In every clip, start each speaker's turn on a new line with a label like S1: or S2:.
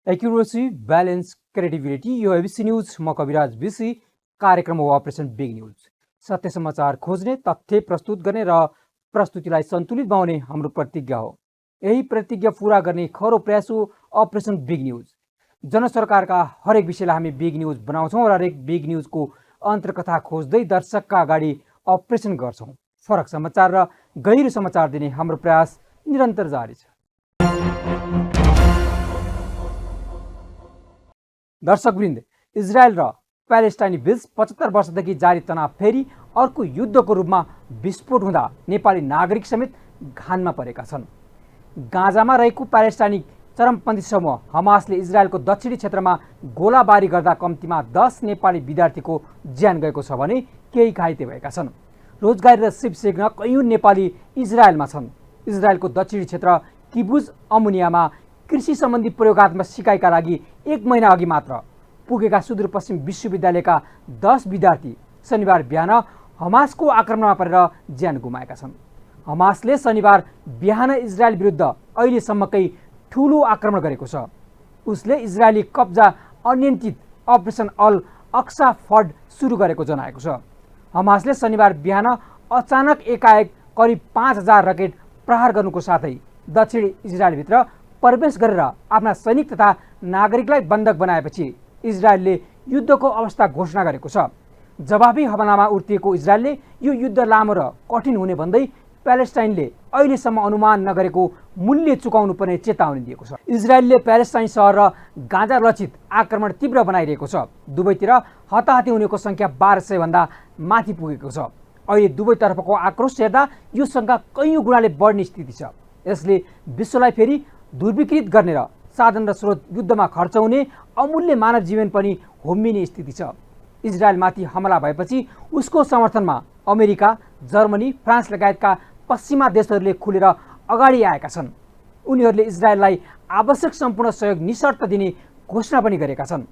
S1: Accuracy, balance, credibility यो ABC news. म कविराज BC. कार्यक्रम हो अपरेसन बिग न्युज। सत्य समाचार खोज्ने, तथ्य प्रस्तुत गर्ने र प्रस्तुतिलाई सन्तुलित बनाउने हाम्रो प्रतिज्ञा हो। यही प्रतिज्ञा पूरा गर्ने खरो प्रयास हो अपरेसन बिग न्युज। जनसरकारका हरेक विषयलाई हामी बिग न्युज बनाउँछौँ र हरेक बिग न्युजको अन्तर्कथा खोज्दै दर्शकका अगाडि अपरेसन गर्छौँ। फरक समाचार र गहिरो समाचार दिने हाम्रो प्रयास निरन्तर जारी छ। दर्शकवृन्द, इजरायल र प्यालेस्टाइनी बीच 75 वर्षदेखि जारी तनाव फेरि अर्को युद्धको रूपमा विस्फोट हुँदा नेपाली नागरिक समेत घानमा परेका छन्। गाजामा रहेको प्यालेस्टाइनी चरमपन्थी समूह हमासले इजरायलको दक्षिणी क्षेत्रमा गोलाबारी गर्दा कम्तीमा 10 नेपाली विद्यार्थीको ज्यान गएको छ भने केही घाइते भएका छन्। रोजगारी र सिप सिक्न कैयौँ नेपाली इजरायलमा छन्। इजरायलको दक्षिणी क्षेत्र किबुज अमुनियामा कृषि सम्बन्धी प्रयोगात्मक सिकाइका लागि 1 महिना अघि मात्र पुगेका सुदूरपश्चिम विश्वविद्यालयका 10 विद्यार्थी शनिबार बिहान हमासको आक्रमणमा परेर ज्यान गुमाएका छन्। हमासले शनिबार बिहान इजरायल विरुद्ध अहिलेसम्मकै ठुलो आक्रमण गरेको छ। उसले इजरायली कब्जा अनियन्त्रित अपरेसन अल अक्सा फड सुरु गरेको जनाएको छ। हमासले शनिबार बिहान अचानक एकाएक करिब 5000 रकेट प्रहार गर्नुको साथै दक्षिणी इजरायलभित्र प्रवेश गरेर आफ्ना सैनिक तथा नागरिकलाई बन्धक बनाएपछि इजरायलले युद्धको अवस्था घोषणा गरेको छ। जवाबी हमलामा उर्तिएको इजरायलले यो युद्ध लामो र कठिन हुने भन्दै प्यालेस्टाइनले अहिलेसम्म अनुमान नगरेको मूल्य चुकाउनु पर्ने चेतावनी दिएको छ। इजरायलले प्यालेस्टाइन सहर र गाजा लक्षित आक्रमण तीव्र बनाइरहेको छ। दुवैतिर हताहती हुनेको सङ्ख्या 1200 भन्दा माथि पुगेको छ। अहिले दुवैतर्फको आक्रोश हेर्दा यो सङ्ख्या कैयौँ गुणाले बढ्ने स्थिति छ। यसले विश्वलाई फेरि दुर्विकृत गर्ने र साधन र स्रोत युद्धमा खर्च हुने अमूल्य मानव जीवन पनि होमिने स्थिति छ। इजरायलमाथि हमला भएपछि उसको समर्थनमा अमेरिका, जर्मनी, फ्रान्स लगायतका पश्चिमा देशहरूले खुलेर अगाडि आएका छन्। उनीहरूले इजरायललाई आवश्यक सम्पूर्ण सहयोग निशर्त दिने घोषणा पनि गरेका छन्।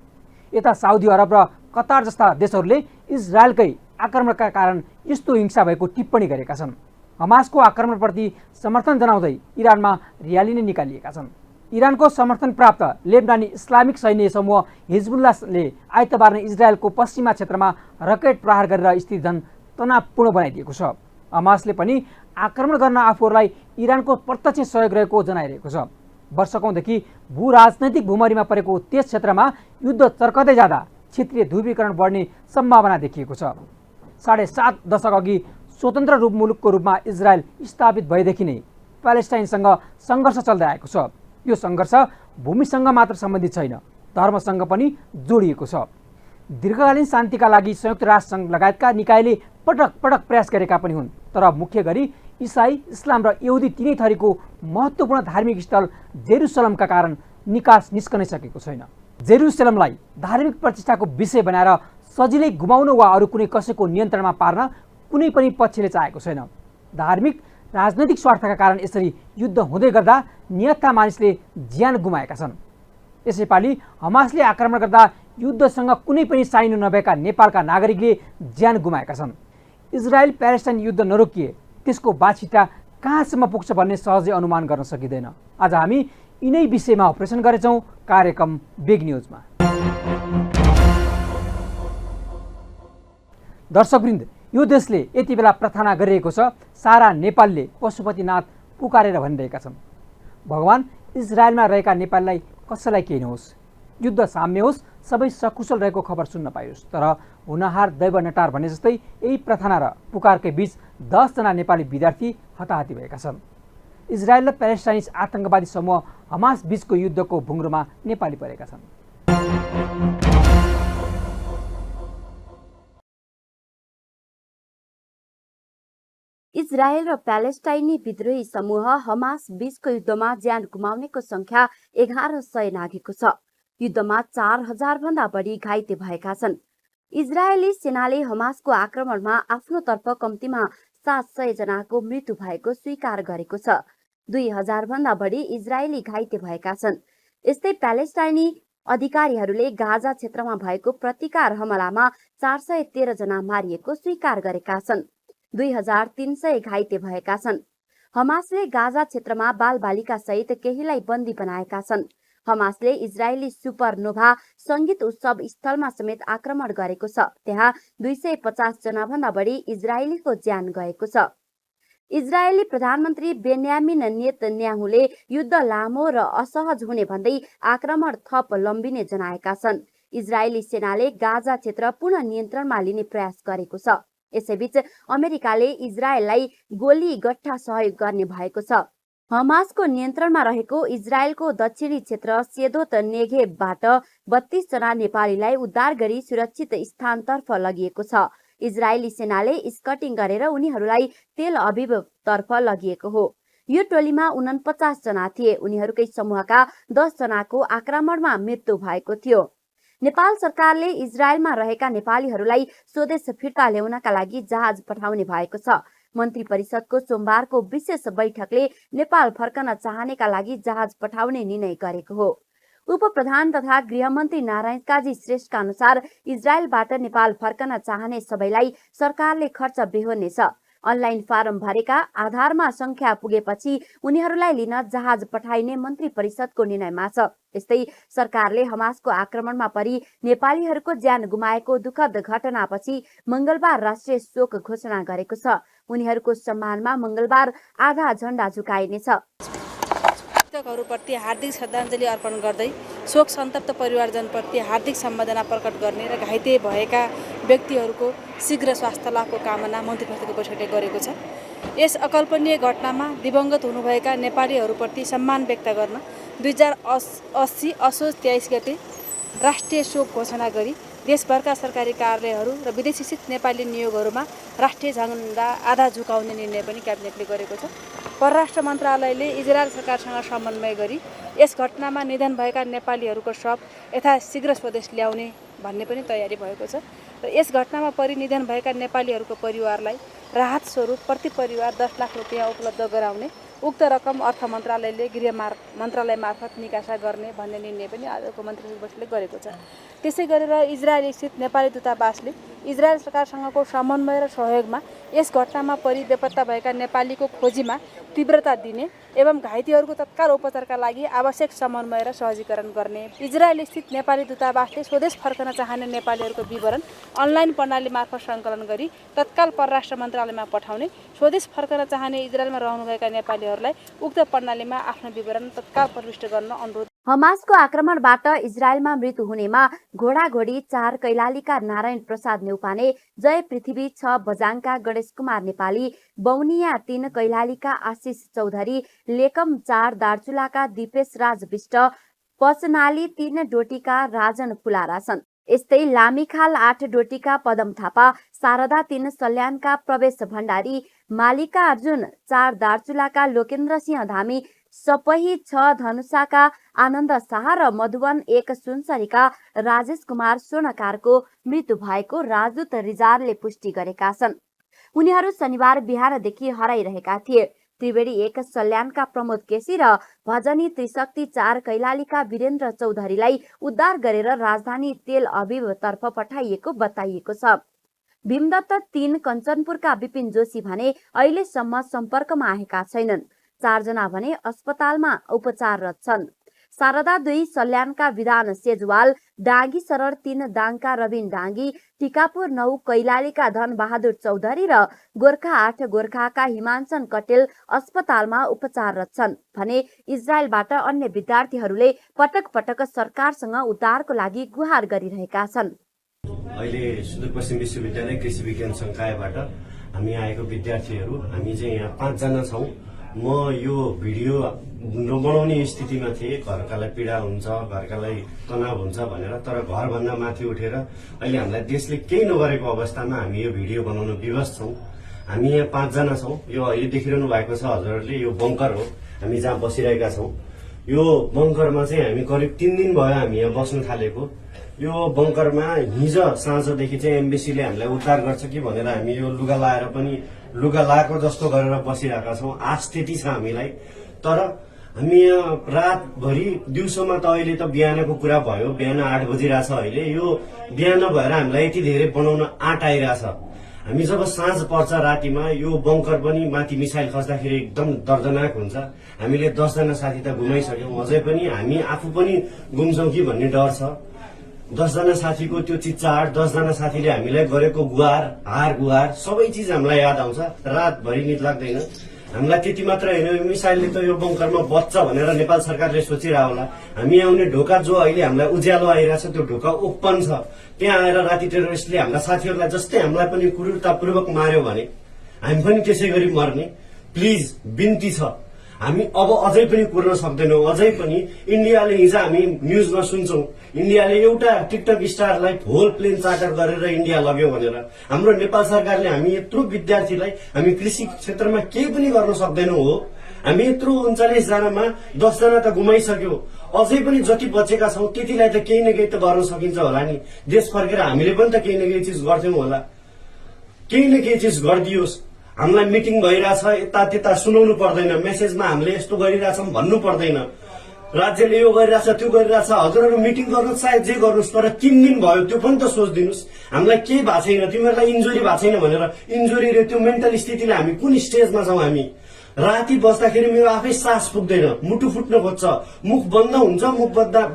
S1: यता साउदी अरब र कतार जस्ता देशहरूले इजरायलकै आक्रमणका कारण यस्तो हिंसा भएको टिप्पणी गरेका छन्। हमासको आक्रमणप्रति समर्थन जनाउँदै इरानमा र्याली नै निकालिएका छन्। इरानको समर्थन प्राप्त लेबनानी इस्लामिक सैन्य समूह हिजबुल्लाहले आइतबार नै इजरायलको पश्चिमा क्षेत्रमा रकेट प्रहार गरेर स्थिति झन तनावपूर्ण बनाइदिएको छ। हमासले पनि आक्रमण गर्न आफूहरूलाई इरानको प्रत्यक्ष सहयोग रहेको जनाइरहेको छ। वर्षकौँदेखि भू राजनैतिक भूमरीमा परेको त्यस क्षेत्रमा युद्ध चर्कदै जाँदा क्षेत्रीय ध्रुवीकरण बढ्ने सम्भावना देखिएको छ। 7.5 दशक अघि स्वतन्त्र मुलुकको रूपमा इजरायल स्थापित भएदेखि नै प्यालेस्टाइनसँग सङ्घर्ष चल्दै आएको छ। यो सङ्घर्ष भूमिसँग मात्र सम्बन्धित छैन, धर्मसँग पनि जोडिएको छ। दीर्घकालीन शान्तिका लागि संयुक्त राष्ट्रसङ्घ लगायतका निकायले पटक पटक प्रयास गरेका पनि हुन्, तर मुख्य गरी इसाई, इस्लाम र यहुदी तिनै थरीको महत्त्वपूर्ण धार्मिक स्थल जेरुसलमका कारण निकास निस्कनै सकेको छैन। जेरुसलमलाई धार्मिक प्रतिष्ठाको विषय बनाएर सजिलै गुमाउन वा अरू कुनै कसैको नियन्त्रणमा पार्न कुनै पनि पक्षले चाहेको छैन। धार्मिक राजनैतिक स्वार्थका कारण यसरी युद्ध हुँदै गर्दा निहत्था मानिसले ज्यान गुमाएका छन्। यसैपालि हमासले आक्रमण गर्दा युद्धसँग कुनै पनि साइनो नभएका नेपालका नागरिकले ज्यान गुमाएका छन्। इजरायल प्यालेस्टाइन युद्ध नरोकिए त्यसको बाछिटा कहाँसम्म पुग्छ भन्ने सहजै अनुमान गर्न सकिँदैन। आज हामी यिनै विषयमा अपरेसन गरेछौँ कार्यक्रम बिग न्युजमा। दर्शकवृन्द, यो देशले यति बेला प्रार्थना गरिरहेको छ, सारा नेपालले पशुपतिनाथ पुकारेर भनिरहेका छन्, भगवान इजरायलमा रहेका नेपाललाई कसैलाई केही नहोस्, युद्ध साम्य होस्, सबै सकुशल रहेको खबर सुन्न पाइयोस्। तर हुनहार दैव नटार भने जस्तै यही प्रार्थना र पुकारकै बीच 10 जना नेपाली विद्यार्थी हताहती भएका छन्। इजरायल र प्यालेस्टाइनिज आतङ्कवादी समूह हमास बीचको युद्धको भुङ्ग्रोमा नेपाली परेका छन्।
S2: इजरायल र प्यालेस्टाइनी विद्रोही समूह हमास बीचको युद्धमा ज्यान गुमाउनेको संख्या 1100 नाघेको छ। युद्धमा 4000 भन्दा बढी घाइते भएका छन्। इजरायली सेनाले हमासको आक्रमणमा आफ्नो तर्फ कम्तीमा 700 जनाको मृत्यु भएको स्वीकार गरेको छ। 2000 भन्दा बढी इजरायली घाइते भएका छन्। यस्तै प्यालेस्टाइनी अधिकारीहरूले गाजा क्षेत्रमा भएको प्रतिकार हमलामा 413 जना मारिएको स्वीकार गरेका छन्। 2300 घाइते भएका छन्। हमासले गाजा क्षेत्रमा बालबालिका सहित केहीलाई बन्दी बनाएका छन्। हमासले इजरायली सुपरनोभा संगीत उत्सव स्थलमा समेत आक्रमण गरेको छ। त्यहाँ 250 जना भन्दा बढी इजरायलीको ज्यान गएको छ। इजरायली प्रधानमन्त्री बेन्यामिन नेतन्याहुले युद्ध लामो र असहज हुने भन्दै आक्रमण थप लम्बिने जनाएका छन्। इजरायली सेनाले गाजा क्षेत्र पुनः नियन्त्रणमा लिने प्रयास गरेको छ। यसैबीच अमेरिकाले इजरायललाई गोली गट्ठा सहयोग गर्ने भएको छ। हमासको नियन्त्रणमा रहेको इजरायलको दक्षिणी क्षेत्र सेदोत नेगेभबाट 32 जना नेपालीलाई उद्धार गरी सुरक्षित स्थानतर्फ लगिएको छ। इजरायली सेनाले स्कटिङ गरेर उनीहरूलाई तेल अभिवतर्फ लगिएको हो। यो टोलीमा 49 जना थिए। उनीहरूकै समूहका 10 जनाको आक्रमणमा मृत्यु भएको थियो। नेपाल सरकारले इजरायलमा रहेका नेपालीहरूलाई स्वदेश फिर्ता ल्याउनका लागि जहाज पठाउने भएको छ। मन्त्री परिषदको सोमबारको विशेष बैठकले नेपाल फर्कन चाहनेका लागि जहाज पठाउने निर्णय गरेको हो। उपप्रधान तथा गृहमन्त्री नारायण काजी श्रेष्ठका अनुसार इजरायलबाट नेपाल फर्कन चाहने सबैलाई सरकारले खर्च बेहोर्नेछ। अनलाइन फारम भरेका आधारमा संख्या पुगेपछि उनीहरूलाई लिन जहाज पठाइने मन्त्री परिषदको निर्णयमा छ। यस्तै सरकारले हमासको आक्रमणमा परि नेपालीहरूको ज्यान गुमाएको दुःखद घटनापछि मंगलबार राष्ट्रिय शोक घोषणा गरेको छ। उनीहरूको सम्मानमा मंगलबार आधा झण्डा झुकाइनेछ।
S3: मृतकहरूप्रति हार्दिक श्रद्धाञ्जली अर्पण गर्दै शोक सन्तप्त परिवारजनप्रति हार्दिक सम्वेदना प्रकट गर्ने र घाइते भएका व्यक्तिहरूको शीघ्र स्वास्थ्य लाभको कामना मन्त्री परिषदको बैठकले गरेको छ। यस अकल्पनीय घटनामा दिवंगत हुनुभएका नेपालीहरूप्रति सम्मान व्यक्त गर्न 2080 असोज 23 गते राष्ट्रिय शोक घोषणा गरी देशभरका सरकारी कार्यालयहरू र विदेशी स्थित नेपाली नियोगहरूमा राष्ट्रिय झण्डा आधा झुकाउने निर्णय पनि क्याबिनेटले गरेको छ। परराष्ट्र मन्त्रालयले इजरायल सरकारसँग समन्वय गरी यस घटनामा निधन भएका नेपालीहरूको शव यथाशीघ्र स्वदेश ल्याउने भन्ने पनि तयारी भएको छ र यस घटनामा परि निधन भएका नेपालीहरूको परिवारलाई राहत स्वरूप प्रति परिवार 10 लाख रुपियाँ उपलब्ध गराउने उक्त रकम अर्थ मन्त्रालयले गृह मन्त्रालय मार्फत निकासा गर्ने भन्ने निर्णय पनि आजको मन्त्री परिषदले गरेको छ। त्यसै गरेर इजरायल स्थित नेपाली दूतावासले इजरायल सरकारसँगको समन्वय र सहयोगमा यस घटनामा परि बेपत्ता भएका नेपालीको खोजीमा तीव्रता दिने एवं घाइतेहरूको तत्काल उपचारका लागि आवश्यक समन्वय र सहजीकरण गर्ने, इजरायल स्थित नेपाली दूतावासले स्वदेश फर्कन चाहने नेपालीहरूको विवरण अनलाइन प्रणाली मार्फत सङ्कलन गरी तत्काल परराष्ट्र मन्त्रालयमा पठाउने, स्वदेश फर्कन चाहने इजरायलमा रहनुभएका नेपालीहरूलाई उक्त प्रणालीमा आफ्नो विवरण तत्काल प्रविष्ट गर्न अनुरोध।
S2: हमासको आक्रमणबाट इजरायलमा मृत्यु हुनेमा घोडाघोडी 4 कैलालीका नारायण प्रसाद नेउपाने, जय पृथ्वी 6 बजाङका गणेश कुमार नेपाली, बौनिया 3 कैलालीका आशिष चौधरी, लेकम 4 दार्चुलाका दिपेश राज विष्ट, पचनाली 3 डोटीका राजन फुलारा छन्। यस्तै लामीखाल 8 डोटीका पदम थापा, शारदा 3 सल्यानका प्रवेश भण्डारी, मालिका अर्जुन 4 दार्चुलाका लोकेन्द्र सिंह धामी, सपही 6 धनुषाका आनन्द शाह र मधुवन 1 सुनसरीका राजेश कुमार सोनकारको मृत्यु भएको राजदूत रिजालले पुष्टि गरेका छन्। उनीहरू शनिबार बिहानदेखि हराइरहेका थिए। त्रिवेणी 1 सल्यानका प्रमोद केसी र भजनी त्रिशक्ति 4 कैलालीका वीरेन्द्र चौधरीलाई उद्धार गरेर राजधानी तेल अभिवतर्फ पठाइएको बताइएको छ। भीमदत्त 3 कञ्चनपुरका विपिन जोशी भने अहिलेसम्म सम्पर्कमा आएका छैनन्। 4 जना भने अस्पतालमा उपचाररत छन्। शारदा 2 सल्यानका विधान सेजवाल, डाँगी शरण 3 दाङका रविन डाँगी, टिकापुर 9 कैलालीका धन बहादुर चौधरी र गोर्खा 8 गोर्खाका हिमाञ्चन कटेल अस्पतालमा उपचाररत छन् भने इजरायलबाट अन्य विद्यार्थीहरूले पटक पटक सरकारसँग उद्धारको लागि गुहार गरिरहेका छन्।
S4: अहिले सुदूरपश्चिम विश्वविद्यालय कृषि विज्ञान संकायबाट हामी आएको विद्यार्थीहरू हामी चाहिँ यहाँ 5 जना छौं। म यो भिडियो बनाउने स्थितिमा थिएँ। घरकालाई पीडा हुन्छ, घरकालाई तनाव हुन्छ भनेर, तर घरभन्दा माथि उठेर अहिले हामीलाई देशले केही नगरेको अवस्थामा हामी यो भिडियो बनाउन विवश छौं। हामी यहाँ 5 जना छौं। यो अहिले देखिरहनु भएको छ हजुरहरूले, यो बङ्कर हो हामी जहाँ बसिरहेका छौं। यो बङ्करमा चाहिँ हामी करिब 3 दिन भयो हामी यहाँ बस्न थालेको। यो बङ्करमा हिजो साँझदेखि चाहिँ एम्बेसीले हामीलाई उद्धार गर्छ कि भनेर हामी यो लुगा लाएर पनि लुगा लाएको जस्तो गरेर बसिरहेका छौं। आश त्यति छ हामीलाई। तर हामी यहाँ रातभरि, दिउँसोमा त अहिले त बिहानको कुरा भयो, बिहान 8 बजिरहेछ। अहिले यो बिहान भएर हामीलाई यति धेरै बनाउन आँट आइरहेछ। हामी जब साँझ पर्छ रातिमा यो बङ्कर पनि माथि मिसाइल खस्दाखेरि एकदम दर्दनाक हुन्छ। हामीले 10 जना साथी त गुमाइसक्यौं, अझै पनि हामी आफू पनि गुम्छौं कि भन्ने डर छ। 10 जना साथीको त्यो चिच्चाहट, 10 जना साथीले हामीलाई गरेको गुहार, हार गुहार सबै चिज हामीलाई याद आउँछ। रातभरि निद लाग्दैन। हामीलाई त्यति मात्र होइन, मिसाइलले त यो बङ्करमा बच्छ भनेर नेपाल सरकारले सोचिरह होला। हामी आउने ढोका जो अहिले हामीलाई उज्यालो आइरहेछ त्यो ढोका ओपन छ। त्यहाँ आएर राति टेरोरिस्टले हाम्रा साथीहरूलाई जस्तै हामीलाई पनि क्रूरतापूर्वक मार्यो भने हामी पनि त्यसै गरी मर्ने। प्लिज बिन्ती छ, हामी अब अझै पनि कुर्न सक्दैनौं। अझै पनि इन्डियाले हिजो हामी न्यूजमा सुन्छौं, इन्डियाले एउटा टिकटक स्टारलाई होल प्लेन चार्टर गरेर इन्डिया लग्यो भनेर। हाम्रो नेपाल सरकारले हामी यत्रो विद्यार्थीलाई हामी कृषि क्षेत्रमा केही पनि गर्न सक्दैनौं हो। हामी यत्रो 39 जनामा 10 जना त गुमाइसक्यो, अझै पनि जति बचेका छौं त्यतिलाई त केही न केही त गर्न सकिन्छ होला नि। देश फर्केर हामीले पनि त केही न केही चिज गर्थ्यौं होला। केही न केही चिज गरिदियोस्। हामीलाई मिटिङ भइरहेछ, यता त्यता सुनाउनु पर्दैन, मेसेजमा हामीले यस्तो गरिरहेछौं भन्नु पर्दैन। राज्यले यो गरिरहेछ त्यो गरिरहेछ, हजुरहरू मिटिङ गर्नु चाहे जे गर्नुहोस्, तर 3 दिन भयो त्यो पनि त सोचिदिनुहोस्। हामीलाई केही भएको छैन, तिमीहरूलाई इन्जुरी भएको छैन भनेर इन्जुरी र त्यो मेन्टल स्थितिले हामी कुन स्टेजमा छौं। हामी राति बस्दाखेरि मेरो आफै सास पुग्दैन, मुटु फुट्न खोज्छ, मुख बन्द हुन्छ, मुख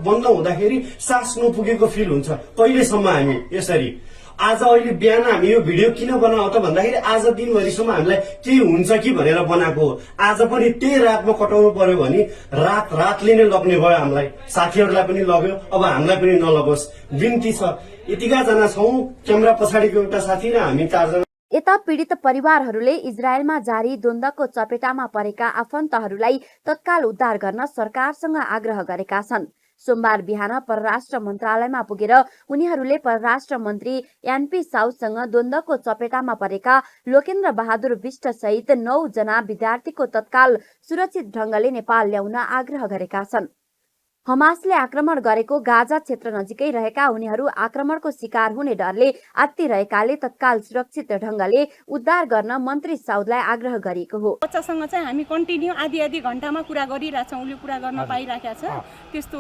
S4: बन्द हुँदाखेरि सास नपुगेको फिल हुन्छ। कहिलेसम्म हामी यसरी? आज अहिले बिहान हामी यो भिडियो किन बनाऊ त भन्दाखेरि आज दिनभरिसम्म हामीलाई केही हुन्छ कि भनेर बनाएको हो। आज पनि त्यही रातमा कटाउनु पर्यो भने रातले नै लग्ने भयो हामीलाई। साथीहरूलाई पनि लग्यो, अब हामीलाई पनि नलगोस् बिन्ती छ। यतिका जना छौं, क्यामेरा पछाडिको एउटा साथी र हामी 4 जना।
S2: यता पीडित परिवारहरूले इजरायलमा जारी द्वन्द्वको चपेटामा परेका आफन्तहरूलाई तत्काल उद्धार गर्न सरकारसँग आग्रह गरेका छन्। सोमबार बिहान परराष्ट्र मन्त्रालयमा पुगेर उनीहरूले परराष्ट्र मन्त्री एनपी साउसँग द्वन्द्वको चपेटामा परेका लोकेन्द्र बहादुर विष्ट सहित 9 जना विद्यार्थीको तत्काल सुरक्षित ढंगले नेपाल ल्याउन आग्रह गरेका छन्। हमासले आक्रमण गरेको गाजा क्षेत्र नजिकै रहेका उनीहरू आक्रमणको शिकार हुने डरले आत्तिरहेकाले तत्काल सुरक्षित ढंगले उद्धार गर्न मन्त्री साउदलाई आग्रह गरिएको हो।
S5: बच्चासँग चाहिँ हामी कन्टिन्यू आधी घण्टामा कुरा गरिरहेछौँ, उसले कुरा गर्न पाइराखेको छ, त्यस्तो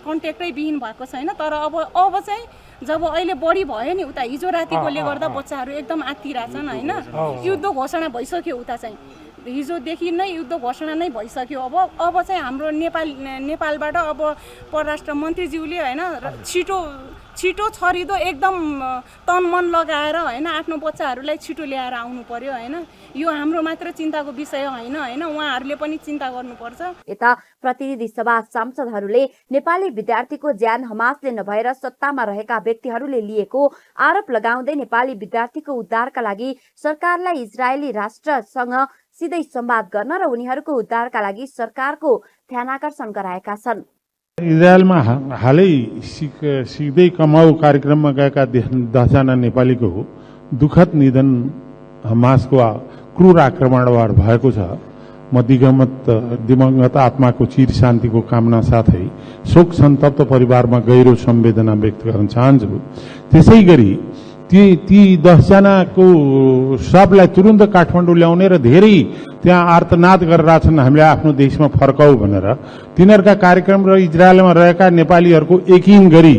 S5: कन्ट्याक्टै विहीन भएको छैन। तर अब चाहिँ जब अहिले बढी भयो नि उता, हिजो रातिकोले गर्दा बच्चाहरू एकदम आत्तिरहेछन् होइन। युद्ध घोषणा भइसक्यो, उता चाहिँ हिजोदेखि नै युद्ध घोषणा नै भइसक्यो। अब चाहिँ हाम्रो नेपालबाट अब परराष्ट्र मन्त्रीज्यूले होइन छिटो छरिदो एकदम तन मन लगाएर होइन आफ्नो बच्चाहरूलाई छिटो ल्याएर आउनु पर्यो होइन। यो हाम्रो मात्र चिन्ताको विषय होइन, उहाँहरूले पनि चिन्ता गर्नुपर्छ।
S2: यता प्रतिनिधि सभा सांसदहरूले नेपाली विद्यार्थीको ज्यान हमासले नभएर सत्तामा रहेका व्यक्तिहरूले लिएको आरोप लगाउँदै नेपाली विद्यार्थीको उद्धारका लागि सरकारलाई इजरायली राष्ट्रसँग सिधै संवाद गर्न र उनीहरूको उद्धारका लागि सरकारको ध्यानाकर्षण गराएका छन्।
S6: इजरायलमा हालै सिक्दै कमाऊ कार्यक्रममा गएका 10 जना नेपालीको दुःखद निधन हमासको क्रूर आक्रमणबाट भएको छ। म दिवंगत आत्माको चिर शान्तिको कामना साथै शोक सन्तप्त परिवारमा गहिरो संवेदना व्यक्त गर्न चाहन्छु। त्यसै गरी ती 10 जनाको शवलाई तुरुन्त काठमाडौँ ल्याउने र धेरै त्यहाँ आर्तनाद गरिरहेछन् हामीले आफ्नो देशमा फर्काऊ भनेर। तिनीहरूका कार्यक्रम र इजरायलमा रहेका नेपालीहरूको यकिन गरी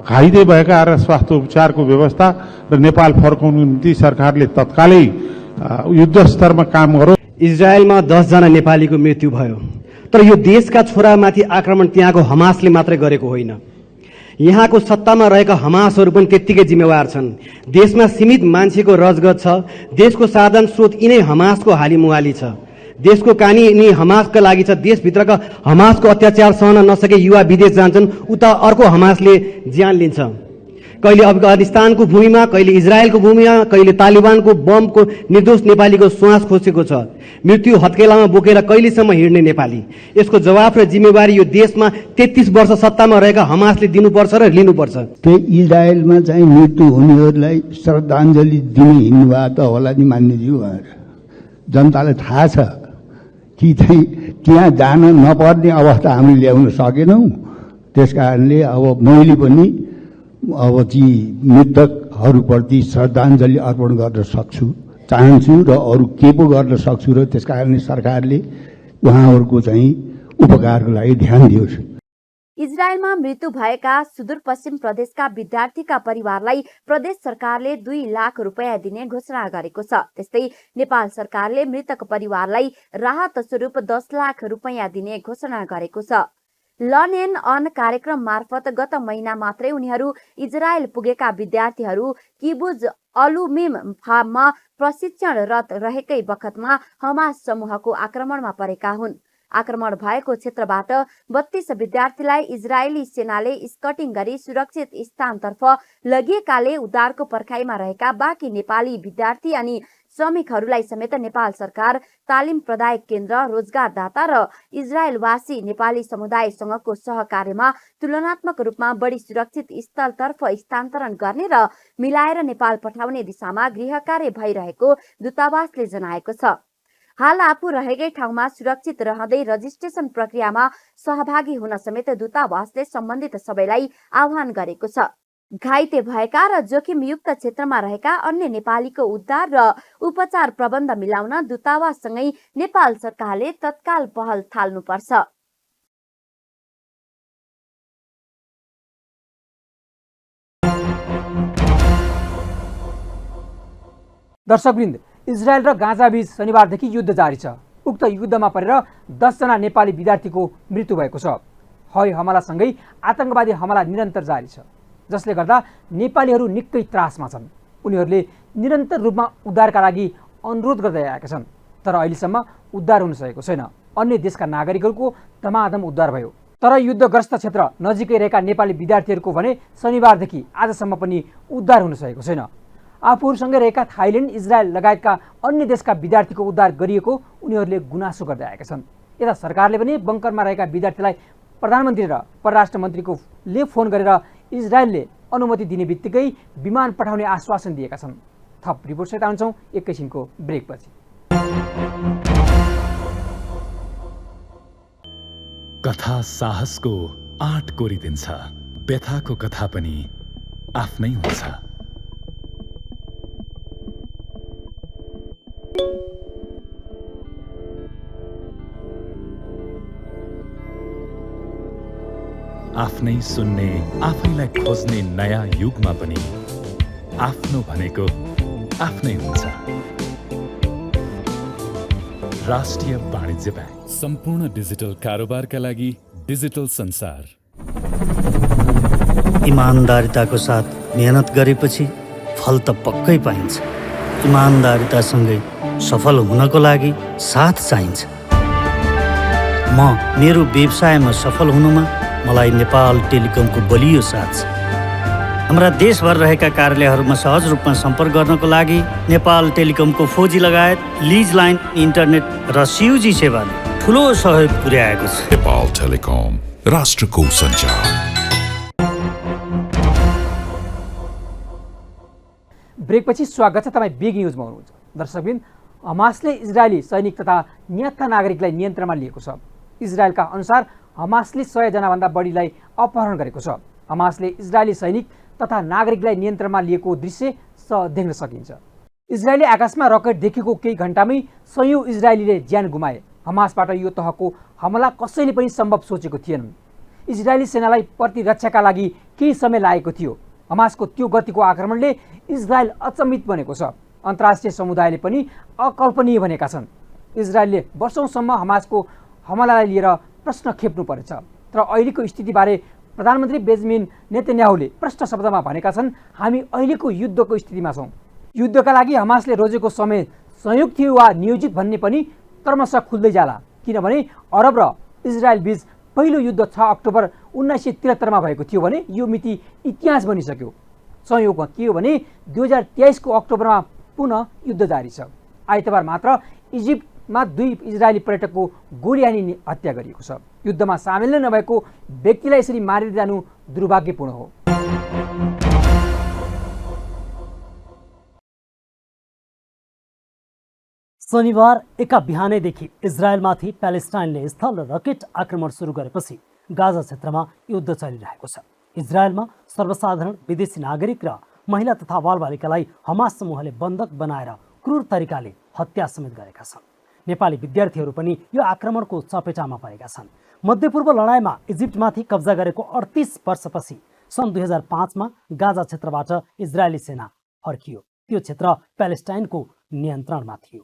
S6: घाइते भएका र स्वास्थ्य उपचारको व्यवस्था र नेपाल फर्काउनु निम्ति सरकारले तत्कालै युद्ध स्तरमा काम गरोस्।
S7: इजरायलमा 10 जना नेपालीको मृत्यु भयो, तर यो देशका छोरामाथि आक्रमण त्यहाँको हमासले मात्रै गरेको होइन। यहाँको सत्तामा रहेका हमासहरू पनि त्यत्तिकै जिम्मेवार छन्। देशमा सीमित मान्छेको रजगज छ। देशको साधन स्रोत यिनै हमासको हालिमुहाली छ। देशको कानी यिनी हमासका लागि छ। देशभित्रका हमासको अत्याचार सहन नसके युवा विदेश जान्छन्, उता अर्को हमासले ज्यान लिन्छ। कहिले अफगानिस्तानको भूमिमा, कहिले इजरायलको भूमिमा, कहिले तालिबानको बमको निर्दोष नेपालीको श्वास खोसेको छ। मृत्यु हत्केलामा बोकेर कहिलेसम्म हिँड्ने नेपाली? यसको जवाफ र जिम्मेवारी यो देशमा 33 वर्ष सत्तामा रहेका हमासले दिनुपर्छ र लिनुपर्छ।
S8: त्यही इजरायलमा चाहिँ मृत्यु हुनेहरूलाई श्रद्धाञ्जली दिने हिँड्नुभएको त होला नि मान्यज्यू। जनतालाई थाहा छ कि चाहिँ त्यहाँ जान नपर्ने अवस्था हामीले ल्याउन सकेनौँ। त्यसकारणले अब मैले पनि अब ती मृतकहरूप्रति श्रद्धाञ्जली अर्पण गर्न चाहन्छु र अरू के पो गर्न सक्छु र त्यसकारणले सरकारले उहाँहरूको चाहिँ उपकारको लागि ध्यान दियोस्।
S2: इजरायलमा मृत्यु भएका सुदूरपश्चिम प्रदेशका विद्यार्थीका परिवारलाई प्रदेश सरकारले 2 लाख रुपैयाँ दिने घोषणा गरेको छ। त्यस्तै नेपाल सरकारले मृतक परिवारलाई राहत स्वरूप 10 लाख रुपैयाँ दिने घोषणा गरेको छ। लर्न एन्ड अर्न कार्यक्रम मार्फत गत महिना मात्रै उनीहरू इजरायल पुगेका विद्यार्थीहरू किबुज अलुमिम फार्ममा प्रशिक्षणरत रहेकै बखतमा हमास समूहको आक्रमणमा परेका हुन्। आक्रमण भएको क्षेत्रबाट 32 विद्यार्थीलाई इजरायली सेनाले स्कटिङ गरी सुरक्षित स्थानतर्फ लगिएकाले उद्धारको पर्खाइमा रहेका बाँकी नेपाली विद्यार्थी अनि श्रमिकहरूलाई समेत नेपाल सरकार, तालिम प्रदायक केन्द्र, रोजगारदाता र इजरायलवासी नेपाली समुदायसँगको सहकार्यमा तुलनात्मक रूपमा बढी सुरक्षित स्थलतर्फ स्थानान्तरण गर्ने र मिलाएर नेपाल पठाउने दिशामा गृह कार्य भइरहेको दूतावासले जनाएको छ। हाल आफू रहेकै ठाउँमा सुरक्षित रहँदै रजिस्ट्रेसन प्रक्रियामा सहभागी हुन समेत दूतावासले सम्बन्धित सबैलाई आह्वान गरेको छ। घाइते भएका र जोखिमयुक्त क्षेत्रमा रहेका अन्य नेपालीको उद्धार र उपचार प्रबन्ध मिलाउन दूतावाससँगै नेपाल सरकारले तत्काल पहल थाल्नुपर्छ।
S1: दर्शकवृन्द, इजरायल र गाजाबीच शनिबारदेखि युद्ध जारी छ। उक्त युद्धमा परेर 10 जना नेपाली विद्यार्थीको मृत्यु भएको छ। हवाई हमलासँगै आतंकवादी हमला निरन्तर जारी छ, जसले गर्दा नेपालीहरू निकै त्रासमा छन्। उनीहरूले निरन्तर रूपमा उद्धारका लागि अनुरोध गर्दै आएका छन्, तर अहिलेसम्म उद्धार हुन सकेको छैन। अन्य देशका नागरिकहरूको धमाधम उद्धार भयो, तर युद्धग्रस्त क्षेत्र नजिकै रहेका नेपाली विद्यार्थीहरूको भने शनिबारदेखि आजसम्म पनि उद्धार हुन सकेको छैन। आफूहरूसँगै रहेका थाइल्यान्ड, इजरायल लगायतका अन्य देशका विद्यार्थीको उद्धार गरिएको उनीहरूले गुनासो गर्दै आएका छन्। यता सरकारले पनि बङ्करमा रहेका विद्यार्थीलाई प्रधानमन्त्री र परराष्ट्र मन्त्रीले फोन गरेर इजरायलले अनुमति दिने बित्तिकै विमान पठाउने आश्वासन दिएका छन्। थप रिपोर्टसहित आउँछौँ एकैछिनको ब्रेकपछि।
S9: कथा साहसको आँट कोरिदिन्छ, व्यथाको कथा पनि आफ्नै हुन्छ। आफ्नै सुन्ने, आफैलाई खोज्ने नयाँ युगमा पनि आफ्नो भनेको आफ्नै हुन्छ। राष्ट्रिय वाणिज्य ब्याङ्क, सम्पूर्ण डिजिटल कारोबारका लागि डिजिटल संसार।
S10: इमानदारिताको साथ मेहनत गरेपछि फल त पक्कै पाइन्छ। इमानदारितासँगै सफल हुनको लागि साथ चाहिन्छ। म मेरो व्यवसायमा सफल हुनुमा मलाई नेपाल टेलिकमको बलियो साथ छ। हाम्रा देशभर रहेका कार्यालयहरूमा सहज रूपमा सम्पर्क गर्नको लागि नेपाल टेलिकमको 4G लगायत लिज लाइन, इन्टरनेट र CUG सेवाले ठुलो सहयोग पुर्याएको छ।
S11: नेपाल टेलिकम, राष्ट्रको सञ्चार।
S1: ब्रेकपछि स्वागत छ। तपाईँ बिग न्युजमा हुनुहुन्छ। दर्शकबिन, हमासले इजरायली सैनिक तथा निहत्था नागरिकलाई नियन्त्रणमा लिएको छ। इजरायलका अनुसार हमासले 100 जनाभन्दा बढीलाई अपहरण गरेको छ। हमासले इजरायली सैनिक तथा नागरिकलाई नियन्त्रणमा लिएको दृश्य देख्न सकिन्छ। इजरायली आकाशमा रकेट देखेको केही घण्टामै 100 इजरायलीले ज्यान गुमाए। हमासबाट यो तहको हमला कसैले पनि सम्भव सोचेको थिएन। इजरायली सेनालाई प्रतिरक्षाका लागि केही समय लागेको थियो। हमासको त्यो गतिको आक्रमणले इजरायल अचम्मित बनेको छ। अन्तर्राष्ट्रिय समुदायले पनि अकल्पनीय भनेका छन्। इजरायलले वर्षौंसम्म हमासको हमलालाई लिएर प्रश्न खेप्नु परेछ, तर अहिलेको स्थितिबारे प्रधानमन्त्री बेन्जामिन नेतन्याहुले प्रष्ट शब्दमा भनेका छन्, हामी अहिलेको युद्धको स्थितिमा छौँ। युद्धका लागि हमासले रोजेको समय संयुक्त थियो वा नियोजित भन्ने पनि क्रमशः खुल्दै जाला, किनभने अरब र इजरायल बीच पहिलो युद्ध 6 अक्टोबर 1973 मा भएको थियो भने यो मिति इतिहास बनिसक्यो। संयोगमा के हो भने 2023 को अक्टोबरमा पुनः युद्ध जारी छ। आइतबार मात्र इजिप्टमा 2 इजरायली पर्यटकको गोली हानी हत्या गरिएको छ। युद्धमा सामेल नै नभएको व्यक्तिलाई यसरी मारिँदै जानु दुर्भाग्यपूर्ण हो।
S12: शनिबार एका बिहानैदेखि इजरायलमाथि प्यालेस्टाइनले स्थल र रकेट आक्रमण सुरु गरेपछि गाजा क्षेत्रमा युद्ध चलिरहेको छ। इजरायलमा सर्वसाधारण विदेशी नागरिक र महिला तथा बालबालिकालाई हमास समूहले बन्धक बनाएर क्रूर तरिकाले हत्या समेत गरेका छन्। नेपाली विद्यार्थीहरू पनि यो आक्रमणको चपेटामा परेका छन्। मध्यपूर्व लडाइँमा इजिप्टमाथि कब्जा गरेको 38 वर्षपछि सन् 2005मा गाजा क्षेत्रबाट इजरायली सेना फर्कियो। त्यो क्षेत्र प्यालेस्टाइनको नियन्त्रणमा थियो।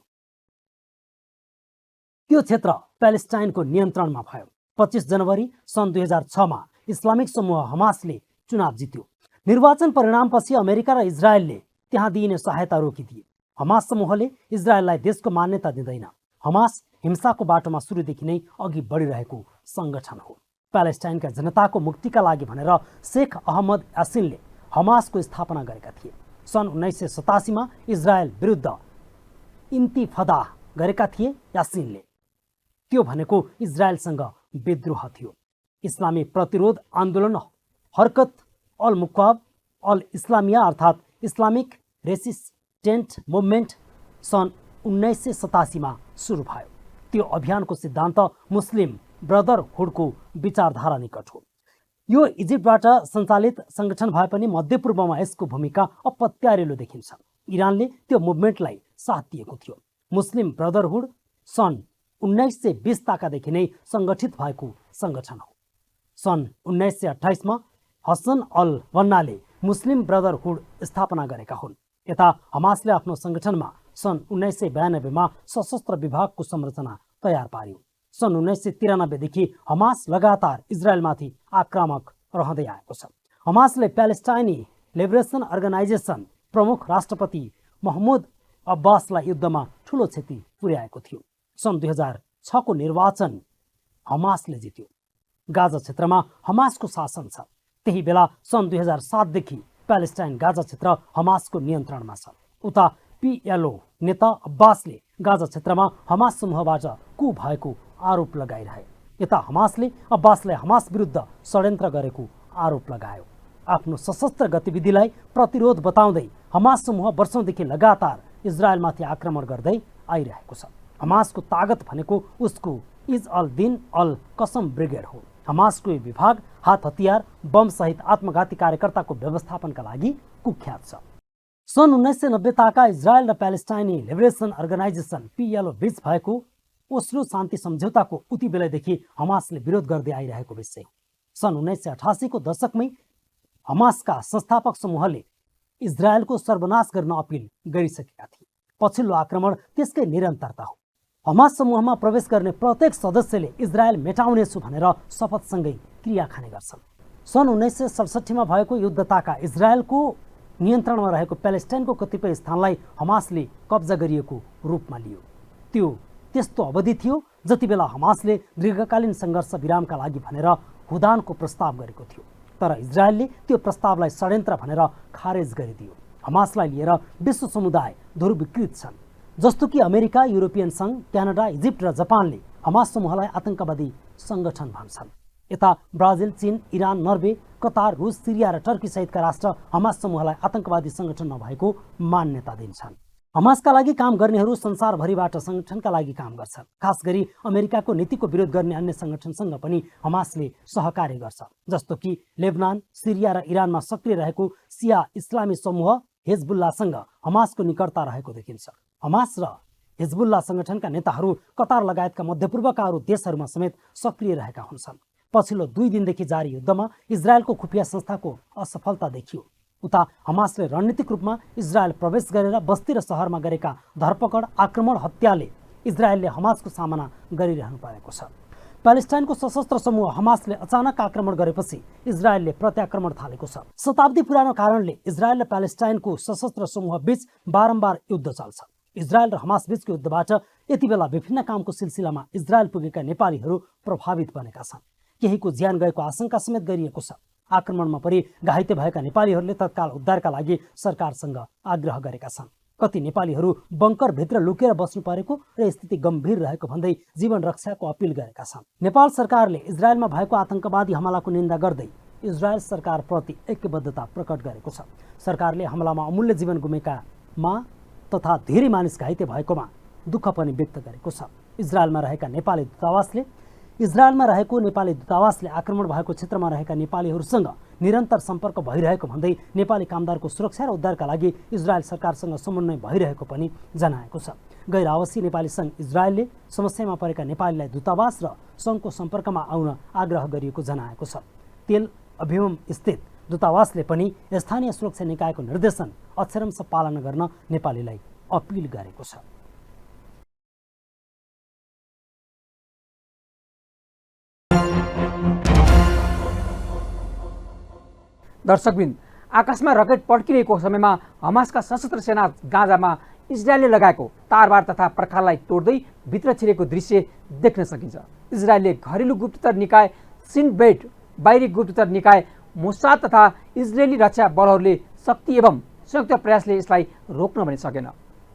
S12: त्यो क्षेत्र प्यालेस्टाइनको नियन्त्रणमा भयो। 25 जनवरी सन् 2006मा इस्लामिक समूह हमासले चुनाव जित्यो। निर्वाचन परिणामपछि अमेरिका र इजरायलले त्यहाँ दिइने सहायता रोकिदिए। हमास समूहले इजरायललाई देशको मान्यता दिँदैन। हमास हिंसाको बाटोमा सुरुदेखि नै अघि बढिरहेको सङ्गठन हो। प्यालेस्टाइनका जनताको मुक्तिका लागि भनेर शेख अहमद यासिनले हमासको स्थापना गरेका थिए। सन् 1987मा इजरायल विरुद्ध इन्तिफादा गरेका थिए यासिनले। त्यो भनेको इजरायलसँग विद्रोह थियो। इस्लामी प्रतिरोध आन्दोलन हरकत अल मुक्वाब अल इस्लामिया अर्थात् इस्लामिक रेसिस्टेन्ट मुभमेन्ट सन् 1987मा सुरु भयो। त्यो अभियानको सिद्धान्त मुस्लिम ब्रदरहुडको विचारधारा निकट हो। यो इजिप्टबाट सञ्चालित सङ्गठन भए पनि मध्यपूर्वमा यसको भूमिका अपत्यारिलो देखिन्छ। इरानले त्यो मुभमेन्टलाई साथ दिएको थियो। मुस्लिम ब्रदरहुड सन् 1920 ताकादेखि नै सङ्गठित भएको सङ्गठन हो। सन् 1928मा हसन अल बन्नाले मुस्लिम ब्रदरहुड स्थापना गरेका हुन्। यता हमासले आफ्नो सङ्गठनमा सन् 1992मा सशस्त्र विभागको संरचना तयार पार्यो। सन् 1993देखि हमास लगातार इजरायलमाथि आक्रामक रहँदै आएको छ। हमासले प्यालेस्टाइनी लिबरेसन अर्गनाइजेसन प्रमुख राष्ट्रपति महमुद अब्बासलाई युद्धमा ठूलो क्षति पुर्याएको थियो। सन् 2006को निर्वाचन हमासले जित्यो। गाजा क्षेत्रमा हमासको शासन छ। त्यही बेला सन् 2007देखि प्यालेस्टाइन गाजा क्षेत्र हमासको नियन्त्रणमा छ। उता PLO नेता अब्बासले गाजा क्षेत्रमा हमास समूहबाट कु भएको आरोप लगाइरहे। यता हमासले अब्बासलाई हमास विरुद्ध षड्यन्त्र गरेको आरोप लगायो। आफ्नो सशस्त्र गतिविधिलाई प्रतिरोध बताउँदै हमास समूह वर्षौंदेखि लगातार इजरायलमाथि आक्रमण गर्दै आइरहेको छ। हमासको तागत भनेको उसको इज अल दिन अल कसम ब्रिगेड हो। हमासको यो विभाग हात हतियार बम सहित आत्मघाती कार्यकर्ताको व्यवस्थापनका लागि कुख्यात छ। सन् 1990 ताका इजरायल र प्यालेस्टाइनी लिबरेसन अर्गनाइजेसन PLO बीच भएको ओस्लो शान्ति सम्झौताको उति बेलादेखि हमासले विरोध गर्दै आइरहेको विषय हो। सन् 1988को दशकमै हमासका संस्थापक समूहले इजरायलको सर्वनाश गर्न अपील गरिसकेका थिए। पछिल्लो आक्रमण त्यसकै निरन्तरता हो। हमास समूहमा प्रवेश गर्ने प्रत्येक सदस्यले इजरायल मेटाउनेछु भनेर शपथसँगै क्रिया खाने गर्छन्। सन् 1967मा भएको युद्धताका इजरायलको नियन्त्रणमा रहेको प्यालेस्टाइनको कतिपय स्थानलाई हमासले कब्जा गरिएको रूपमा लियो। त्यो त्यस्तो अवधि थियो जति बेला हमासले दीर्घकालीन सङ्घर्ष विरामका लागि भनेर हुदानको प्रस्ताव गरेको थियो। तर इजरायलले त्यो प्रस्तावलाई षड्यन्त्र भनेर खारेज गरिदियो। हमासलाई लिएर विश्व समुदाय ध्रुवीकृत छन्। जस्तो कि अमेरिका, युरोपियन सङ्घ, क्यानाडा, इजिप्ट र जापानले हमास समूहलाई आतंकवादी सङ्गठन भन्छन्। यता ब्राजिल, चीन, इरान, नर्वे, कतार, रुस, सिरिया र टर्की सहितका राष्ट्र हमास समूहलाई आतंकवादी सङ्गठन नभएको मान्यता दिन्छन्। हमासका लागि काम गर्नेहरू संसारभरिबाट सङ्गठनका लागि काम गर्छन्। खास गरी अमेरिकाको नीतिको विरोध गर्ने अन्य सङ्गठनसँग पनि हमासले सहकार्य गर्छ। जस्तो कि लेबनान, सिरिया र इरानमा सक्रिय रहेको सिया इस्लामी समूह हिजबुल्लासँग हमासको निकटता रहेको देखिन्छ। हमास र हिजबुल्ला सङ्गठनका नेताहरू कतार लगायतका मध्यपूर्वका अरू देशहरूमा समेत सक्रिय रहेका हुन्छन्। पछिल्लो 2 दिनदेखि जारी युद्धमा इजरायलको खुफिया संस्थाको असफलता देखियो। उता हमासले रणनीतिक रूपमा इजरायल प्रवेश गरेर बस्ती र सहरमा गरेका धरपकड, आक्रमण, हत्याले इजरायलले हमासको सामना गरिरहनु परेको छ। प्यालेस्टाइनको सशस्त्र समूह हमासले अचानक आक्रमण गरेपछि इजरायलले प्रत्याक्रमण थालेको छ। शताब्दी पुरानो कारणले इजरायल र प्यालेस्टाइनको सशस्त्र समूह बीच बारम्बार युद्ध चल्छ। इजरायल र हमास बीचको युद्धबाट यति बेला विभिन्न कामको सिलसिलामा इजरायल पुगेका नेपालीहरू प्रभावित बनेका छन्। केहीको ज्यान गएको आशंका समेत गरिएको छ। आक्रमणमा परि घाइते भएका नेपालीहरूले तत्काल उद्धारका लागि सरकारसँग आग्रह गरेका छन्। कति नेपालीहरू बङ्करभित्र लुकेर बस्नु परेको र स्थिति गम्भीर रहेको भन्दै जीवन रक्षाको अपिल गरेका छन्। नेपाल सरकारले इजरायलमा भएको आतंकवादी हमलाको निन्दा गर्दै इजरायल सरकारप्रति ऐक्यबद्धता प्रकट गरेको छ। सरकारले हमलामा अमूल्य जीवन गुमेकामा तथा धेरै मानिस घाइते भएकोमा दुःख पनि व्यक्त गरेको छ। इजरायलमा रहेको नेपाली दूतावासले आक्रमण भएको क्षेत्रमा रहेका नेपालीहरूसँग निरन्तर सम्पर्क भइरहेको भन्दै नेपाली कामदारको सुरक्षा र उद्धारका लागि इजरायल सरकारसँग समन्वय भइरहेको पनि जनाएको छ। गैर आवासीय नेपाली सङ्घ इजरायलले समस्यामा परेका नेपालीलाई दूतावास र सङ्घको सम्पर्कमा आउन आग्रह गरिएको जनाएको छ। तेल अभियम स्थित दूतावासले पनि स्थानीय सुरक्षा निकायको निर्देशन अक्षरशः पालना गर्न नेपालीलाई अपिल गरेको छ।
S1: दर्शकबिन, आकाशमा रकेट पड्किरहेको समयमा हमासका सशस्त्र सेना गाजामा इजरायलले लगाएको तारबार तथा पर्खाललाई तोड्दै भित्र छिरेको दृश्य देख्न सकिन्छ। इजरायलले घरेलु गुप्तचर निकाय सिन्डबेट, बाहिरी गुप्तचर निकाय मोसाद तथा इजरायली रक्षा बलहरूले शक्ति एवं संयुक्त प्रयासले यसलाई रोक्न पनि सकेन।